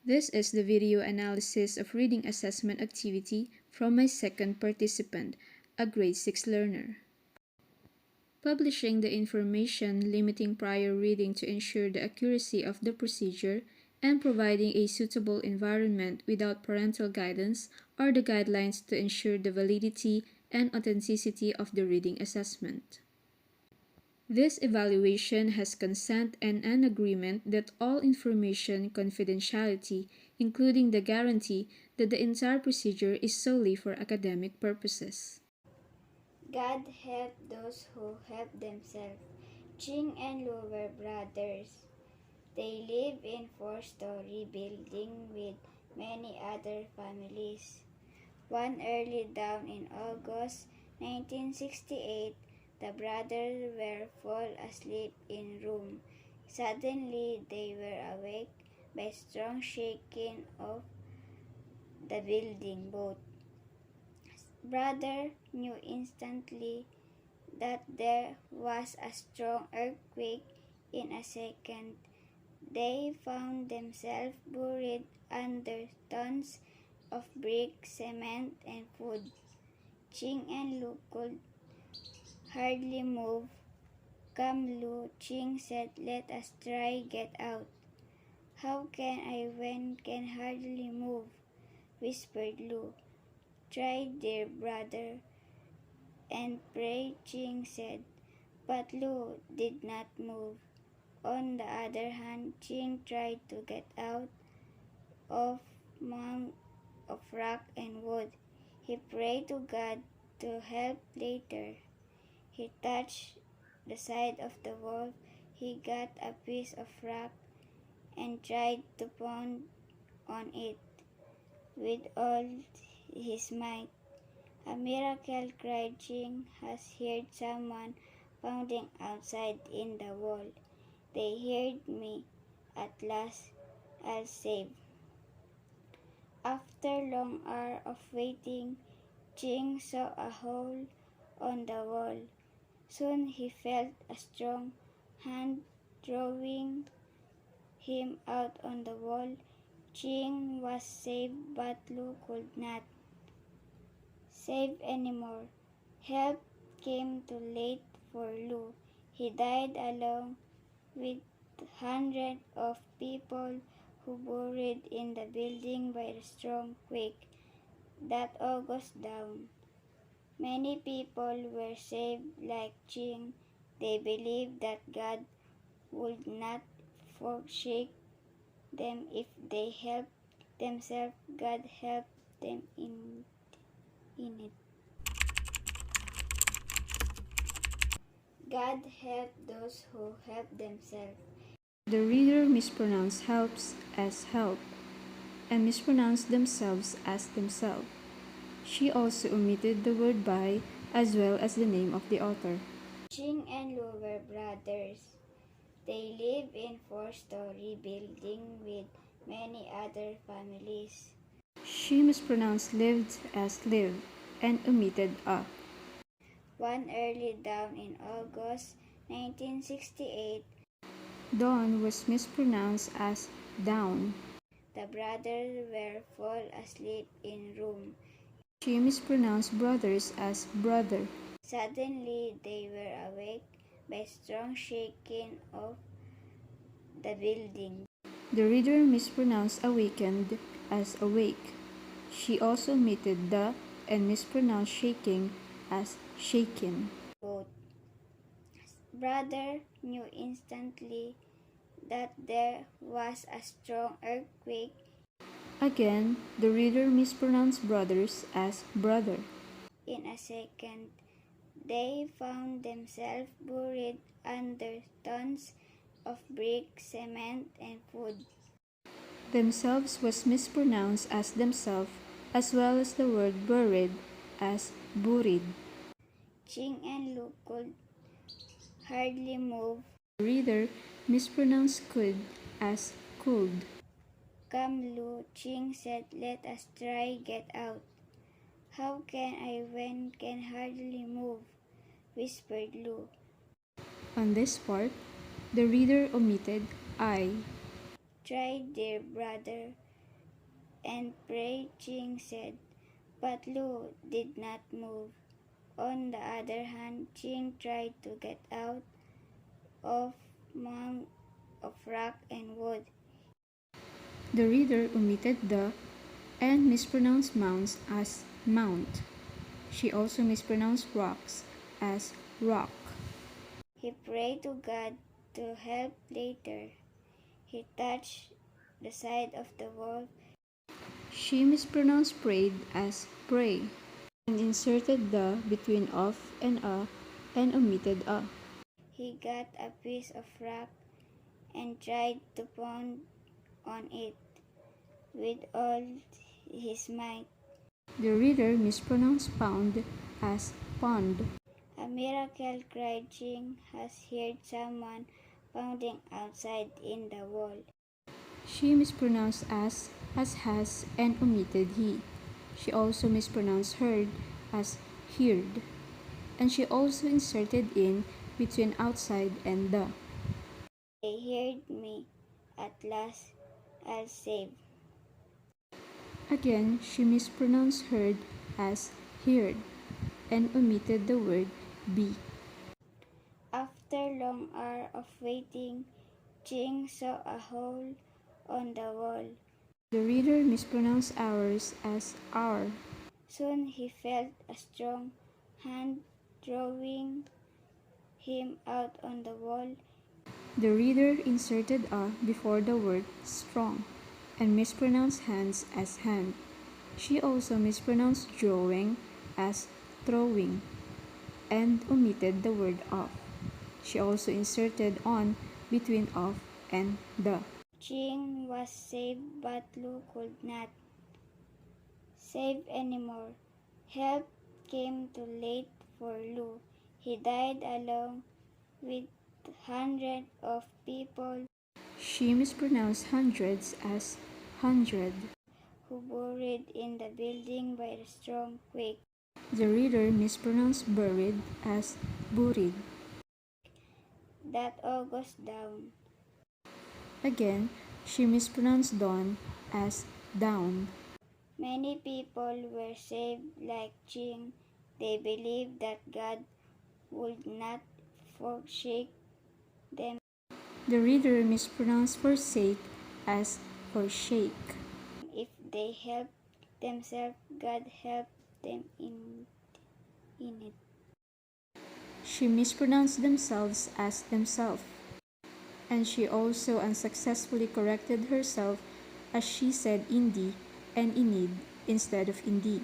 This is the video analysis of reading assessment activity from my second participant, a grade 6 learner. Publishing the information limiting prior reading to ensure the accuracy of the procedure and providing a suitable environment without parental guidance are the guidelines to ensure the validity and authenticity of the reading assessment. This evaluation has consent and an agreement that all information confidentiality, including the guarantee that the entire procedure is solely for academic purposes. God help those who help themselves. Ching and Lu were brothers. They live in four-story building with many other families. One early dawn in August 1968, the brothers were fall asleep in room. Suddenly, they were awake by strong shaking of the building. Both brothers knew instantly that there was a strong earthquake. In a second, they found themselves buried under tons of brick, cement, and food. Ching and Lu could hardly move. Come, Lu, Ching said, let us try get out. How can I when can hardly move? Whispered Lu. Try, dear brother, and pray, Ching said. But Lu did not move. On the other hand, Ching tried to get out of mound of rock and wood. He prayed to God to help later. He touched the side of the wall. He got a piece of rock and tried to pound on it with all his might. A miracle, cried Ching, has heard someone pounding outside in the wall. They heard me. At last, I'll save. After long hour of waiting, Ching saw a hole on the wall. Soon he felt a strong hand drawing him out on the wall. Ching was saved, but Lu could not save anymore. Help came too late for Lu. He died along with hundreds of people who buried in the building by the strong quake that August dawn. Many people were saved like Ching. They believed that God would not forsake them if they helped themselves. God helped them in it. God help those who help themselves. The reader mispronounced helps as help and mispronounced themselves as themselves. She also omitted the word by as well as the name of the author. Ching and Lu were brothers. They live in four-story building with many other families. She mispronounced lived as live and omitted a. One early dawn in August 1968, Dawn was mispronounced as down. the brothers were fall asleep in room. She mispronounced brothers as brother. Suddenly, they were awake by strong shaking of the building. The reader mispronounced awakened as awake. She also omitted the and mispronounced shaking as shaken. Both brothers knew instantly that there was a strong earthquake. Again, the reader mispronounced brothers as brother. In a second, they found themselves buried under tons of brick, cement, and food. Themselves was mispronounced as themselves, as well as the word buried as buried. Ching and Lu could hardly move. The reader mispronounced could as could. Come, Lu, Ching said, let us try get out. How can I when can hardly move? Whispered Lu. On this part, the reader omitted I. Try, dear brother, and pray, Jing said, but Lu did not move. On the other hand, Jing tried to get out of mound of rock and wood. The reader omitted the and mispronounced mounds as mount. She also mispronounced rocks as rock. He prayed to God to help later. He touched the side of the wall. She mispronounced prayed as pray and inserted the between of and a and omitted a. He got a piece of rock and tried to pound on it with all his might. The reader mispronounced pound as pond. A miracle, cried Jing, has heard someone pounding outside in the wall. She mispronounced as has and omitted he. She also mispronounced heard as heard. And she also inserted in between outside and the. They heard me. At last, I'll save. Again, she mispronounced heard as heard and omitted the word be. After long hour of waiting, Jing saw a hole on the wall. The reader mispronounced hours as hour. Soon he felt a strong hand drawing him out on the wall. The reader inserted a before the word strong and mispronounced hands as hand. She also mispronounced drawing as throwing and omitted the word of. She also inserted on between of and the. Jing was saved, but Lu could not save anymore. Help came too late for Lu. He died along with hundreds of people She mispronounced hundreds as hundred. who buried in the building by the strong quake. The reader mispronounced buried as buried. That August down. Again, she mispronounced dawn as down. Many people were saved like Jing. They believed that God would not forsake them. The reader mispronounced forsake as forsake. If they helped themselves, God helped them in it. She mispronounced themselves as themselves. And she also unsuccessfully corrected herself as she said indi and inid instead of indeed.